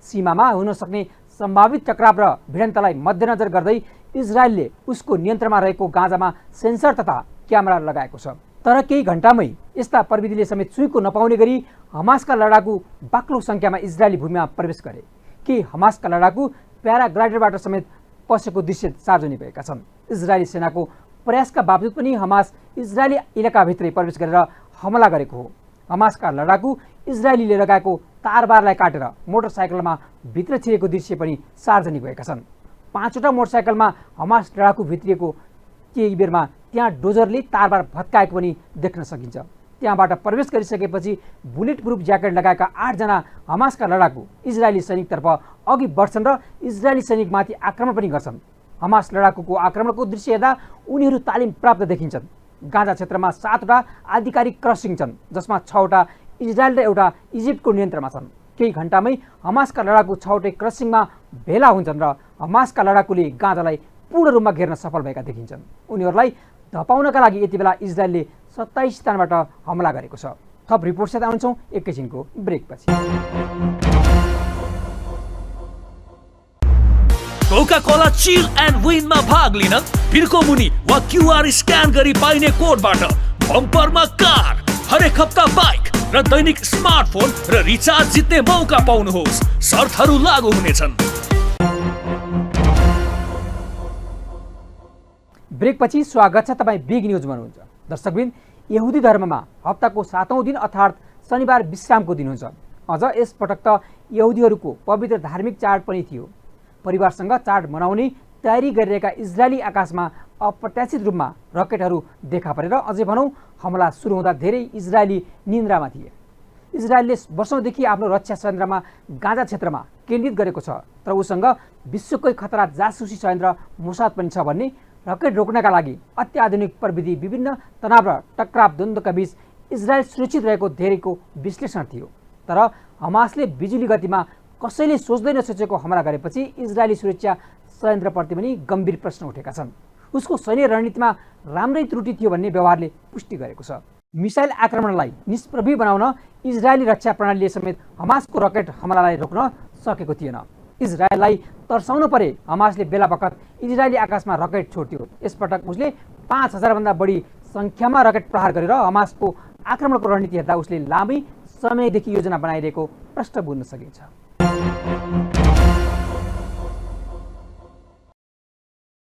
S1: सीमामा हुन सक्ने सम्भावित टकराव र भिडन्तलाई मध्यनजर गर्दै इजरायलले उसको नियन्त्रणमा रहेको गाजामा सेन्सर तथा क्यामेरा लगाएको छ। तर केही घण्टामै यस्ता प्रविधिले समेत चुइको नपाउने गरी हमासका लडाकु बाक्लो सङ्ख्यामा इजरायली भूमिमा प्रवेश गरे। केही हमासका लडाकु प्याराग्लाइडरबाट समेत पसेको दृश्य सार्वजनिक भएका छन्। इजरायली सेनाको प्रयासका बावजुद पनि हमास इजरायली इलाकाभित्रै प्रवेश गरेर हमला गरेको हो। हमासका लडाकु इजरायलीले लगाएको तारबारलाई काटेर मोटरसाइकलमा भित्र छिरेको दृश्य पनि सार्वजनिक भएका छन्। 5वटा मोटरसाइकलमा हमास लडाकु भित्रिएको केही बेरमा त्यहाँ डोजरले तारबार भत्काएको पनि देख्न सकिन्छ। त्यहाँबाट प्रवेश गरिसकेपछि बुलेट प्रुफ ज्याकेट लगाएका 8 जना हमासका लडाकु इजरायली सैनिकतर्फ अघि बढ्छन् र इजरायली सैनिकमाथि आक्रमण पनि गर्छन्। हमास लडाकुको आक्रमणको दृश्य हेर्दा उनीहरू तालिम प्राप्त देखिन्छन्। गाजा क्षेत्रमा 7वटा आधिकारिक क्रसिङ छन्, जसमा 6वटा इजरायल र एउटा इजिप्टको नियन्त्रणमा छन्। केही घण्टामै हमासका लडाकु 6वटै क्रसिङमा भेला हुन्छन् र हमासका लडाकुले गाजालाई पूर्ण रूपमा घेर्न सफल भएका देखिन्छन्। उनीहरूलाई धपाउनका लागि यति बेला इजरायलले 27 स्थानबाट हमला गरेको छ। थप रिपोर्ट साथ आउँछौँ एकैछिनको ब्रेकपछि।
S13: कोका-कोला चिल एन्ड विनमा भाग लिन फिर्को मुनि वा क्युआर स्क्यान गरी पाइने कोडबाट बम्परमा कार, हरेक हप्ता बाइक र दैनिक स्मार्टफोन र रिचार्ज जित्ने मौका पाउनुहोस्। शर्तहरू लागू हुनेछन्।
S1: ब्रेकपछि स्वागत छ। तपाईँ बिग न्युजमा हुनुहुन्छ। दर्शकबिन, यहुदी धर्ममा हप्ताको 7औं दिन अर्थात् शनिबार विश्रामको दिन हुन्छ। अझ यसपटक त यहुदीहरूको पवित्र धार्मिक चाड पनि थियो। परिवारसँग चाड मनाउने तयारी गरिरहेका इजरायली आकाशमा अप्रत्याशित रूपमा रकेटहरू देखा परेर अझै भनौँ हमला सुरु हुँदा धेरै इजरायली निन्द्रामा थिए। इजरायलले वर्षौँदेखि आफ्नो रक्षा संयन्त्रमा गाजा क्षेत्रमा केन्द्रित गरेको छ, तर उसँग विश्वकै खतरा जासुसी संयन्त्र मोसाद पनि छ भन्ने रकेट रोक्नका लागि अत्याधुनिक प्रविधि, विभिन्न तनाव र टकराव द्वन्द्वका बीच इजरायल सुरक्षित रहेको धेरैको विश्लेषण थियो। तर हमासले बिजुली गतिमा कसैले सोच्दै नसोचेको हमला गरेपछि इजरायली सुरक्षा संयन्त्रप्रति पनि गम्भीर प्रश्न उठेका छन्। उसको सैन्य रणनीतिमा राम्रै त्रुटि थियो भन्ने व्यवहारले पुष्टि गरेको छ। मिसाइल आक्रमणलाई निष्प्रभावी बनाउन इजरायली रक्षा प्रणालीले समेत हमासको रकेट हमलालाई रोक्न सकेको थिएन। इजरायललाई तर्साउन परे हमासले बेला बखत इजरायली आकाशमा रकेट छोड्थ्यो। यसपटक उसले 5000 भन्दा बढी सङ्ख्यामा रकेट प्रहार गरेर हमासको आक्रमणको रणनीति हेर्दा उसले लामै समयदेखि योजना बनाइरहेको प्रश्न बुझ्न सकिन्छ।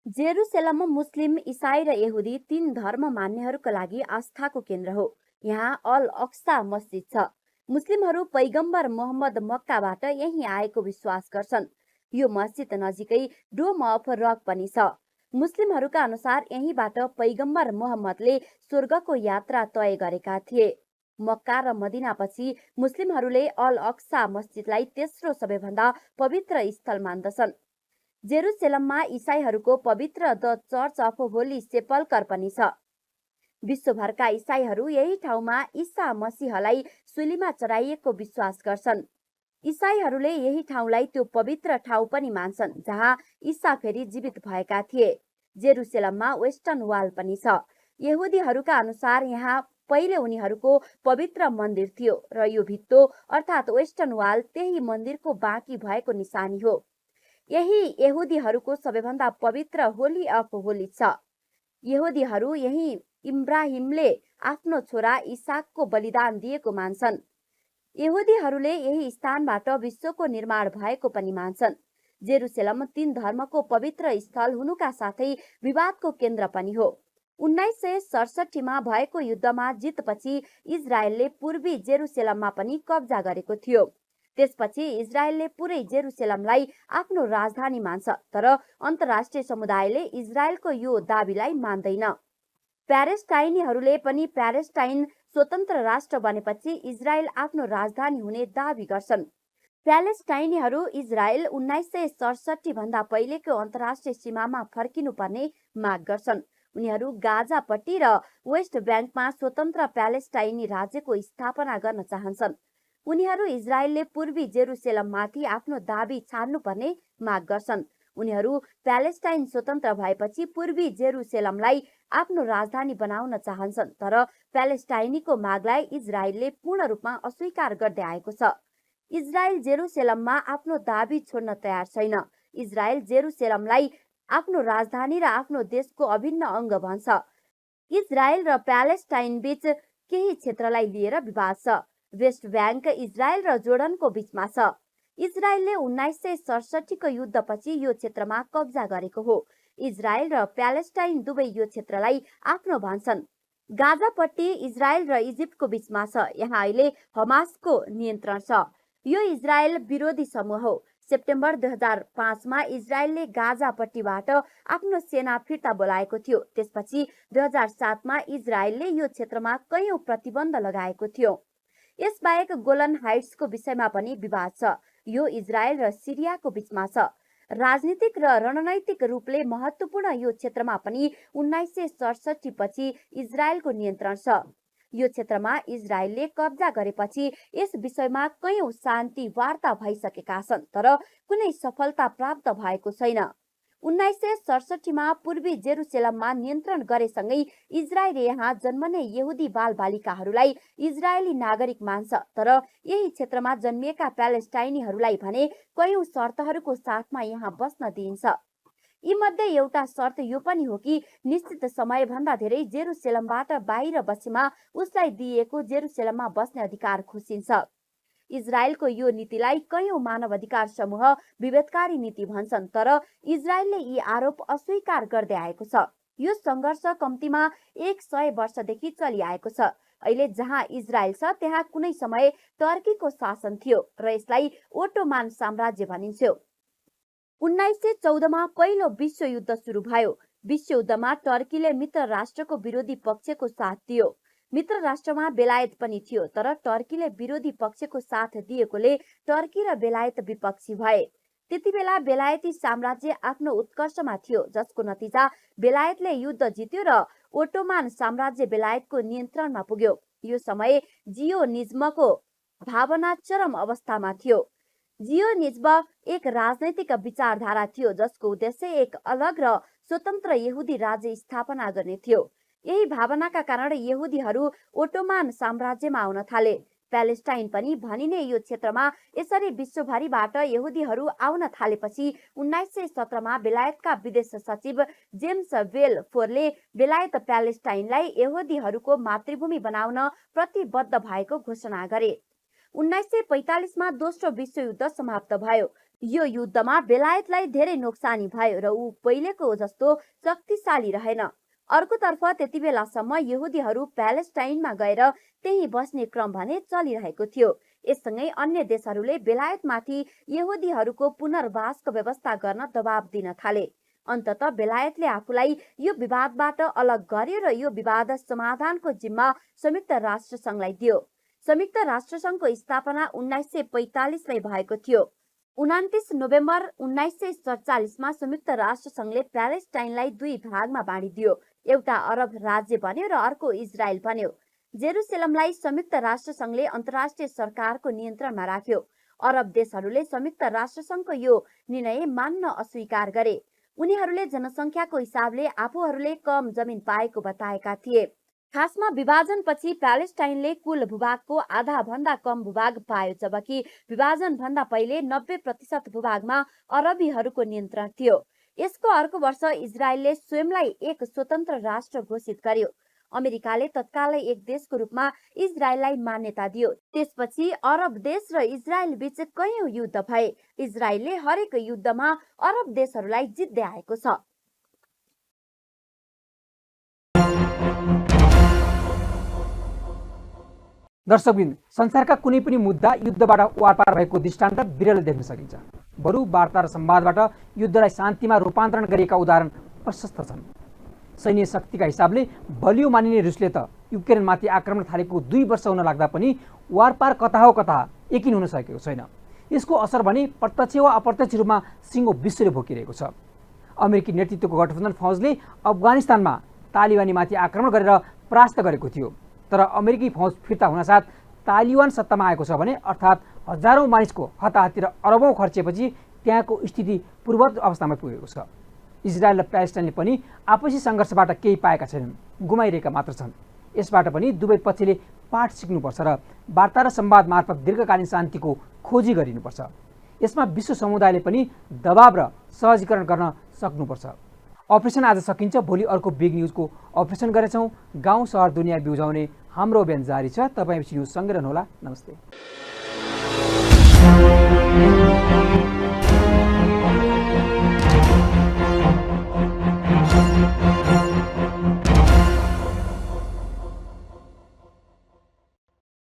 S2: जेरुसलेम मुस्लिम, इसाई र यहुदी 3 धर्म मान्नेहरूका लागि आस्थाको केन्द्र हो। यहाँ अल अक्सा मस्जिद छ। मुस्लिमहरू पैगम्बर मोहम्मद मक्काबाट यही आएको विश्वास गर्छन्। यो मस्जिद नजिकै डोम अफ रक पनि छ। मुस्लिमहरूका अनुसार यहीबाट पैगम्बर मोहम्मदले स्वर्गको यात्रा तय गरेका थिए। मक्का र मदिनापछि मुस्लिमहरूले अल अक्सा मस्जिदलाई तेस्रो सबैभन्दा पवित्र स्थल मान्दछन्। जेरुसलेममा इसाईहरूको पवित्र द चर्च अफ होली सेपल्कर पनि छ। विश्वभरका इसाईहरू यही ठाउँमा ईसा मसीहलाई सुलीमा चढाइएको विश्वास गर्छन्। इसाईहरूले यही ठाउँलाई त्यो पवित्र ठाउँ पनि मान्छन् जहाँ ईसा फेरि जीवित भएका थिए। जेरुसलेममा वेस्टर्न वाल पनि छ। यहुदीहरूका अनुसार यहाँ पहिले उनीहरूको पवित्र मन्दिर थियो र यो भित्तो अर्थात् वेस्टर्न वाल त्यही मन्दिरको बाँकी भएको निशानी हो। यही यहुदीहरूको सबैभन्दा पवित्र होली अफ होली छ। यहुदीहरू यही इब्राहिमले आफ्नो छोरा इसाकको बलिदान दिएको मान्छन्। यहुदीहरूले यही स्थानबाट विश्वको निर्माण भएको पनि मान्छन्। जेरुसलेम 3 धर्मको पवित्र स्थल हुनुका साथै विवादको केन्द्र पनि हो। 1967 भएको युद्धमा जितपछि इजरायलले पूर्वी जेरुसलेममा पनि कब्जा गरेको थियो। त्यसपछि इजरायलले पुरै जेरुसलेमलाई आफ्नो राजधानी मान्छ, तर अन्तर्राष्ट्रिय समुदायले इजरायलको यो दाबीलाई मान्दैन। प्यालेस्टाइनीहरूले पनि प्यालेस्टाइन स्वतन्त्र राष्ट्र बनेपछि इजरायल आफ्नो राजधानी हुने दाबी गर्छन्। प्यालेस्टाइनीहरू इजरायल 1967 भन्दा पहिलेको अन्तर्राष्ट्रिय सीमामा फर्किनुपर्ने माग गर्छन्। उनीहरू गाजापट्टी र वेस्ट ब्याङ्कमा स्वतन्त्र प्यालेस्टाइनी राज्यको स्थापना गर्न चाहन्छन्। उनीहरू इजरायलले पूर्वी जेरुसलेममाथि आफ्नो दाबी छाड्नुपर्ने माग गर्छन्। उनीहरू प्यालेस्टाइन स्वतन्त्र भएपछि पूर्वी जेरुसलेमलाई आफ्नो राजधानी बनाउन चाहन्छन्, तर प्यालेस्टाइनीको मागलाई इजरायलले पूर्ण रूपमा अस्वीकार गर्दै आएको छ। इजरायल जेरुसलेममा आफ्नो दाबी छोड्न तयार छैन। इजरायल जेरुसलेमलाई आफ्नो राजधानी र आफ्नो देशको अभिन्न अङ्ग भन्छ। इजरायल र प्यालेस्टाइन बीच केही क्षेत्रलाई लिएर विवाद छ। वेस्ट ब्याङ्क इजरायल र जोर्डनको बीचमा छ। इजरायलले 1967 को युद्धपछि यो क्षेत्रमा कब्जा गरेको हो। इजरायल र प्यालेस्टाइन दुवै यो क्षेत्रलाई आफ्नो भन्छन्। गाजापट्टी इजरायल र इजिप्टको बीचमा छ। यहाँ अहिले हमासको नियन्त्रण छ। यो इजरायल विरोधी समूह हो। सेप्टेम्बर 2005 मा इजरायलले गाजापट्टीबाट आफ्नो सेना फिर्ता बोलाएको थियो। त्यसपछि 2007 मा इजरायलले यो क्षेत्रमा कयौं प्रतिबन्ध लगाएको थियो। यसबाहेक गोलन हाइट्सको विषयमा पनि विवाद छ। यो इजरायल र सिरियाको बीचमा छ। राजनीतिक र रणनैतिक रूपले महत्त्वपूर्ण यो क्षेत्रमा पनि 1967 पछि इजरायलको नियन्त्रण छ। यो क्षेत्रमा इजरायलले कब्जा गरेपछि यस विषयमा कयौं शान्ति वार्ता भइसकेका छन्, तर कुनै सफलता प्राप्त भएको छैन। 1967 मा पूर्वी जेरुसलेममा नियन्त्रण गरेसँगै इजरायलले यहाँ जन्मने यहुदी बालबालिकाहरूलाई इजरायली नागरिक मान्छ, तर यही क्षेत्रमा जन्मिएका प्यालेस्टाइनीहरूलाई भने कयौं शर्तहरूको साथमा यहाँ बस्न दिइन्छ। यी मध्ये एउटा शर्त यो पनि हो कि निश्चित समयभन्दा धेरै जेरुसलेमबाट बाहिर बसेमा उसलाई दिइएको जेरुसलेममा बस्ने अधिकार खोसिन्छ। इजरायलको यो नीतिलाई कयौं मानव अधिकार समूह विभेदकारी नीति भन्छन्, तर इजरायलले यी आरोप अस्वीकार गर्दै आएको छ। यो संघर्ष कम्तीमा 100 वर्षदेखि चलिआएको छ। अहिले जहाँ इजरायल छ त्यहाँ कुनै समय टर्कीको शासन थियो र यसलाई ओटोमान साम्राज्य भनिन्थ्यो। 1914 मा पहिलो विश्वयुद्ध सुरु भयो। विश्वयुद्धमा टर्कीले मित्र राष्ट्रको विरोधी पक्षको साथ दियो। मित्र राष्ट्रमा बेलायत पनि थियो, तर टर्कीले विरोधी पक्षको साथ दिएकोले टर्की र बेलायत विपक्षी भए। त्यतिबेला बेलायती साम्राज्य आफ्नो उत्कर्षमा थियो, जसको नतिजा बेलायतले युद्ध जित्यो र ओटोमान साम्राज्य बेलायतको नियन्त्रणमा पुग्यो। यो समय जियोनिज्मको भावना चरम अवस्थामा थियो। जियोनिज्म एक राजनैतिक विचारधारा थियो जसको उद्देश्य एक अलग र स्वतन्त्र यहुदी राज्य स्थापना गर्ने थियो। यही भावनाका कारण यहुदीहरू ओटोमान साम्राज्यमा आउन थाले। प्यालेस्टाइन पनि भनिने यो क्षेत्रमा यसरी विश्वभरिबाट यहुदीहरू आउन थालेपछि 1917 मा बेलायतका विदेश सचिव जेम्स बेलफोरले बेलायत प्यालेस्टाइनलाई यहुदीहरूको मातृभूमि बनाउन प्रतिबद्ध भएको घोषणा गरे। 1945 मा दोस्रो विश्वयुद्ध समाप्त भयो। यो युद्धमा बेलायतलाई धेरै नोक्सानी भयो र ऊ पहिलेको जस्तो शक्तिशाली रहेन। अर्कोतर्फ त्यतिबेलासम्म यहुदीहरू प्यालेस्टाइनमा गएर त्यही बस्ने क्रम भने चलिरहेको थियो। यससँगै अन्य देशहरूले बेलायतमाथि यहुदीहरूको पुनर्वासको व्यवस्था गर्न दबाब दिन थाले। अन्ततः बेलायतले आफूलाई यो विवादबाट अलग गर्यो र यो विवाद समाधानको जिम्मा संयुक्त राष्ट्रसङ्घलाई दियो। संयुक्त राष्ट्रसङ्घको स्थापना 1945 मै भएको थियो। 29 नोभेम्बर 1947 मा संयुक्त राष्ट्रसङ्घले प्यालेस्टाइनलाई दुई भागमा बाँडिदियो। एउटा अरब राज्य बन्यो र अर्को इजरायल बन्यो। जेरुसलेमलाई संयुक्त राष्ट्रसङ्घले अन्तर्राष्ट्रिय सरकारको नियन्त्रणमा राख्यो। अरब देशहरूले संयुक्त राष्ट्रसङ्घको यो निर्णय मान्न अस्वीकार गरे। उनीहरूले जनसङ्ख्याको हिसाबले आफूहरूले कम जमिन पाएको बताएका थिए। खासमा विभाजनपछि प्यालेस्टाइनले कुल भूभागको आधा भन्दा कम भूभाग पायो, जबकि विभाजन भन्दा पहिले 90% भूभागमा अरबीहरूको नियन्त्रण थियो। यसको अर्को वर्ष इजरायलले स्वयंलाई एक स्वतन्त्र राष्ट्र घोषित गर्यो। अमेरिकाले तत्कालै एक देशको रूपमा इजरायललाई मान्यता दियो। त्यसपछि अरब देश र इजरायल बीच कयौं युद्ध भए। इजरायलले हरेक युद्धमा अरब देशहरूलाई जित्दै आएको छ।
S1: दर्शकबिन, संसारका कुनै पनि मुद्दा युद्धबाट वारपार भएको दृष्टान्त बिरलै देख्न सकिन्छ। बरु वार्ता र संवादबाट युद्धलाई शान्तिमा रूपान्तरण गरिएका उदाहरण प्रशस्त छन्। सैन्य शक्तिका हिसाबले बलियो मानिने रुसले त युक्रेनमाथि आक्रमण थालेको 2 वर्ष हुन लाग्दा पनि वारपार कता हो कता यकिन हुन सकेको छैन। यसको असर भने प्रत्यक्ष वा अप्रत्यक्ष रूपमा सिङ्गो विश्वले भोगिरहेको छ। अमेरिकी नेतृत्वको गठबन्धन फौजले अफगानिस्तानमा तालिबानीमाथि आक्रमण गरेर परास्त गरेको थियो। तर अमेरिकी फौज फिर्ता हुनसाथ तालिबान सत्तामा आएको छ भने, अर्थात् हजारौँ मानिसको हताहती र अरबौँ खर्चेपछि त्यहाँको स्थिति पूर्ववत अवस्थामा पुगेको छ। इजरायल र प्यालेस्टाइनले पनि आपसी सङ्घर्षबाट केही पाएका छैनन्, गुमाइरहेका मात्र छन्। यसबाट पनि दुवै पक्षले पाठ सिक्नुपर्छ र वार्ता र संवाद मार्फत दीर्घकालीन शान्तिको खोजी गरिनुपर्छ। यसमा विश्व समुदायले पनि दबाव र सहजीकरण गर्न सक्नुपर्छ। अपरेसन आज सकिन्छ, भोलि अर्को बिग न्युजको अपरेसन गरेछौँ। गाउँ सहर दुनियाँ बिउजाउने हाम्रो अभियान जारी छ। तपाईँ न्युज सँगै रहनुहोला। नमस्ते।